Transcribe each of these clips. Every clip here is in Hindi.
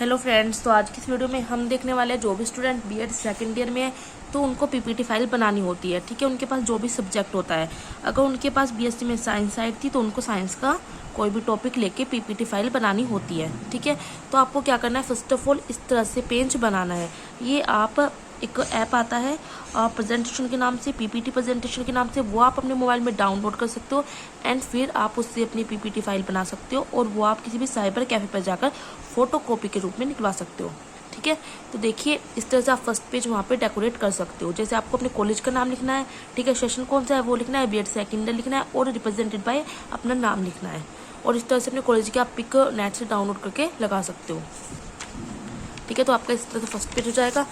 हेलो फ्रेंड्स, तो आज की इस वीडियो में हम देखने वाले हैं जो भी स्टूडेंट बीएड सेकंड ईयर में है तो उनको पीपीटी फाइल बनानी होती है। ठीक है, उनके पास जो भी सब्जेक्ट होता है, अगर उनके पास बीएससी में साइंस साइड थी तो उनको साइंस का कोई भी टॉपिक लेके पीपीटी फाइल बनानी होती है। ठीक है, तो आपको क्या करना है, फर्स्ट ऑफ ऑल इस तरह से पेज बनाना है। ये आप एक ऐप आता है प्रेजेंटेशन के नाम से, पीपीटी प्रेजेंटेशन के नाम से, वो आप अपने मोबाइल में डाउनलोड कर सकते हो एंड फिर आप उससे अपनी पीपीटी फाइल बना सकते हो और वो आप किसी भी साइबर कैफे पर जाकर फोटो कॉपी के रूप में निकलवा सकते हो। ठीक है, तो देखिए इस तरह से आप फर्स्ट पेज वहाँ पे डेकोरेट कर सकते हो। जैसे आपको अपने कॉलेज का नाम लिखना है, ठीक है, सेशन कौन सा है वो लिखना है, बीएड सेकंड ईयर लिखना है और रिप्रेजेंटेड बाय अपना नाम लिखना है। और इस तरह से अपने कॉलेज की आप पिक नेट से डाउनलोड करके लगा सकते हो। ठीक है, तो आपका इस तरह से फर्स्ट पेज हो जाएगा।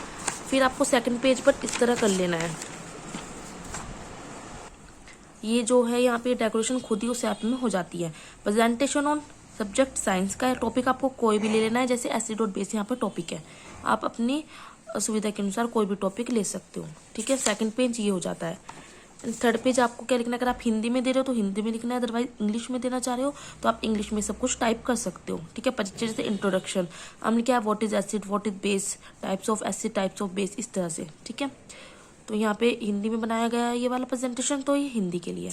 फिर आपको सेकंड पेज पर इस तरह कर लेना है। ये जो है यहाँ पे डेकोरेशन खुद ही उस ऐप में हो जाती है। प्रेजेंटेशन ऑन सब्जेक्ट साइंस का है, टॉपिक आपको कोई भी ले लेना है। जैसे एसिड और बेस यहाँ पर टॉपिक है, आप अपनी सुविधा के अनुसार कोई भी टॉपिक ले सकते हो। ठीक है, सेकंड पेज ये हो जाता है। थर्ड पेज आपको क्या लिखना है, अगर आप हिंदी में दे रहे हो तो हिंदी में लिखना है, अदरवाइज इंग्लिश में देना चाह रहे हो तो आप इंग्लिश में सब कुछ टाइप कर सकते हो। ठीक है, परिचय जैसे इंट्रोडक्शन हमने क्या है, what is acid, what is base, types of acid, types of base, इस तरह से। ठीक है, तो यहाँ पे हिंदी में बनाया गया है ये वाला प्रेजेंटेशन, तो ये हिंदी के लिए।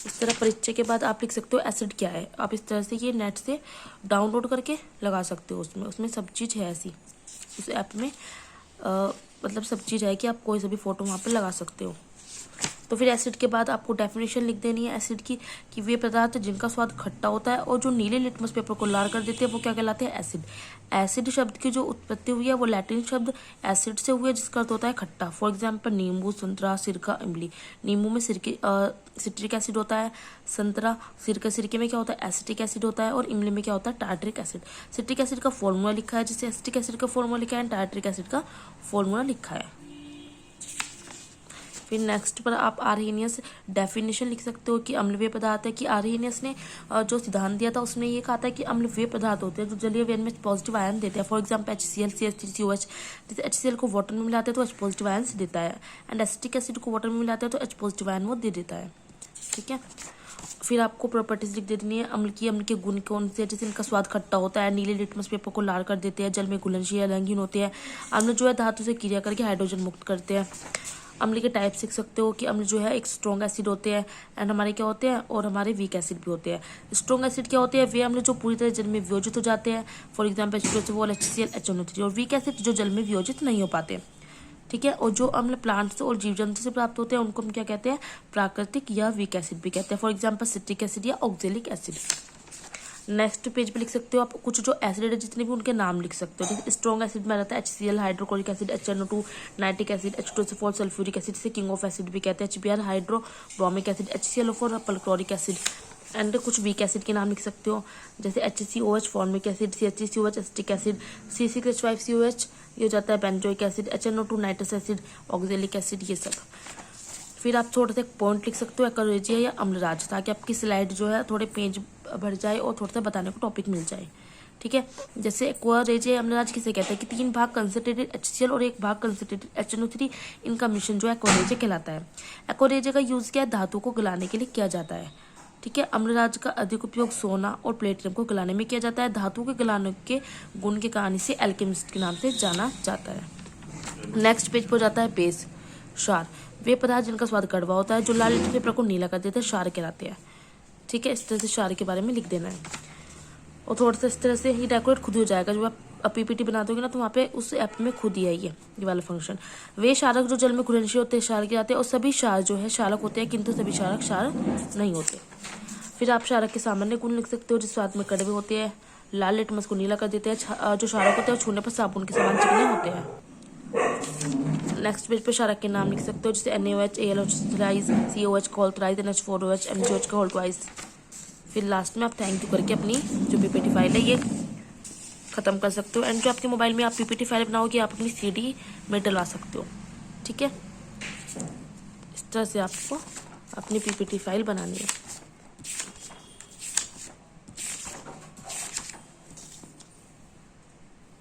इस तरह परिचय के बाद आप लिख सकते हो एसिड क्या है। आप इस तरह से ये नेट से डाउनलोड करके लगा सकते हो। उसमें सब चीज़ है ऐसी, इस ऐप में मतलब सब चीज़ है कि आप कोई सा भी फोटो वहाँ पर लगा सकते हो। तो फिर एसिड के बाद आपको डेफिनेशन लिख देनी है एसिड की, कि वे पदार्थ जिनका स्वाद खट्टा होता है और जो नीले लिटमस पेपर को लाल कर देते हैं वो क्या कहलाते हैं, एसिड। एसिड शब्द की जो उत्पत्ति हुई है वो लैटिन शब्द एसिड से हुई है, जिसका अर्थ होता है खट्टा। फॉर एग्जाम्पल नींबू, संतरा, सिरका, इमली। नींबू में सिट्रिक एसिड होता है, संतरा सिरके में क्या होता है, एसिटिक एसिड होता है, और इमली में क्या होता है, टार्ट्रिक एसिड। सिट्रिक एसिड का फॉर्मूला लिखा है, जिससे एसिटिक एसिड का फॉर्मूला लिखा है, टार्ट्रिक एसिड का फॉर्मूला लिखा है। फिर नेक्स्ट पर आप आर्हेनियस डेफिनेशन लिख सकते हो कि अम्लवीय पदार्थ है। कि आर्हेनियस ने जो सिद्धांत दिया था उसमें ये कहा था कि अम्लवीय पदार्थ होते हैं जो जलीय व्यन में पॉजिटिव आयन देते हैं। For example HCl, CH3COH। जैसे HCl को वाटर में मिलाते हैं तो H पॉजिटिव आयन देता है, एंड एसिटिक एसिड को वाटर में मिलाते हैं तो H पॉजिटिव आयन वो दे देता है। ठीक है, फिर आपको प्रॉपर्टीज लिख देनी है। अम्ल के गुण कौन से, जैसे इनका स्वाद खट्टा होता है, नीले लिटमस पेपर को लाल कर देते हैं, जल में घुलनशील या रंगीन होते हैं, अम्ल जो है धातु से क्रिया करके हाइड्रोजन मुक्त करते हैं। अम्ल के टाइप सीख सकते हो कि अम्ल जो है एक स्ट्रॉन्ग एसिड होते हैं एंड हमारे क्या होते हैं, और हमारे वीक एसिड भी होते हैं। स्ट्रॉन्ग एसिड क्या होते हैं, वे अम्ल जो पूरी तरह जल में वियोजित हो जाते हैं। For example HCl, HNO3। और वीक एसिड जो जल में वियोजित नहीं हो पाते। ठीक है, और जो अम्ल प्लांट से और जीव जंतु से प्राप्त होते हैं उनको हम क्या कहते हैं, प्राकृतिक या वीक एसिड भी कहते हैं। फॉर एग्जाम्पल सिट्रिक एसिड या ऑक्जेलिक एसिड। नेक्स्ट पेज पे लिख सकते हो आप कुछ जो एसिड है जितने भी उनके नाम लिख सकते हो। जैसे स्ट्रॉन्ग एसिड में रहता है HCl, hydrochloric acid, HNO2, nitric acid, H2SO4, sulphuric acid, जिसे किंग ऑफ एसिड भी कहते हैं। HBr, hydrobromic acid, HClO4, perchloric acid. And कुछ वीक एसिड के नाम लिख सकते हो, जैसे HCOH, formic acid, CH3COH, acetic acid, C6H5COH, ये हो जाता है benzoic acid, HNO2, nitrous acid, oxalic acid, ये सब। फिर आप थोड़ा सा पॉइंट लिख सकते हो एक्वारेजिया या अम्लराज, ताकि आपकी स्लाइड जो है थोड़े पेज भर जाए और थोड़ा सा बताने को टॉपिक मिल जाए। ठीक है, जैसे एक्वारेजिया अम्लराज किसे कहते हैं कि 3 भाग कंसंट्रेटेड HCl और 1 भाग कंसंट्रेटेड HNO3, इनका मिश्रण जो है एक्वारेजिया कहलाता है। एक्वारेजिया का यूज क्या है, धातु को गलाने के लिए किया जाता है। ठीक है, अम्लराज का अधिक उपयोग सोना और प्लेटिनम को गलाने में किया जाता है। धातु के गलाने के गुण के कारण इसे एल्केमिस्ट के नाम से जाना जाता है। नेक्स्ट पेज पर जाता है बेस, क्षार। वे पदार्थ जिनका स्वाद कड़वा होता है, जो लाल लिटमस पेपर को नीला कर देते हैं, क्षार कहलाते हैं। ठीक है, इस तरह से क्षार के बारे में लिख देना है। और थोड़ा सा इस तरह से ही डेकोरेट खुद ही हो जाएगा। जब आप पीपीटी बना दोगे ना तो वहाँ पे उस ऐप में खुद ही है ये वाला फंक्शन। वे क्षारक जो जल में घुलनशील होते हैं क्षार कहलाते हैं, और सभी क्षार जो है क्षारक होते हैं, किंतु सभी क्षारक क्षार नहीं होते। फिर आप क्षारक के सामान्य गुण लिख सकते हो, जिस स्वाद में कड़वे होते हैं, लाल लिटमस को नीला कर देते हैं, जो क्षारक होते हैं छूने पर साबुन के समान चिकने होते हैं। नेक्स्ट पेज पे क्षारक के नाम लिख सकते हो, जैसे NaOH, AlOH, thrice, COH, call thrice, NH4OH, MgOH का होल ट्वाइस। फिर लास्ट में आप थैंक यू करके अपनी जो पीपीटी फाइल है ये खत्म कर सकते हो। एंड जो आपके मोबाइल में आप पीपीटी फाइल बनाओगे आप अपनी CD में डलवा सकते हो। ठीक है, इस तरह से आपको अपनी पीपीटी फाइल बनानी है।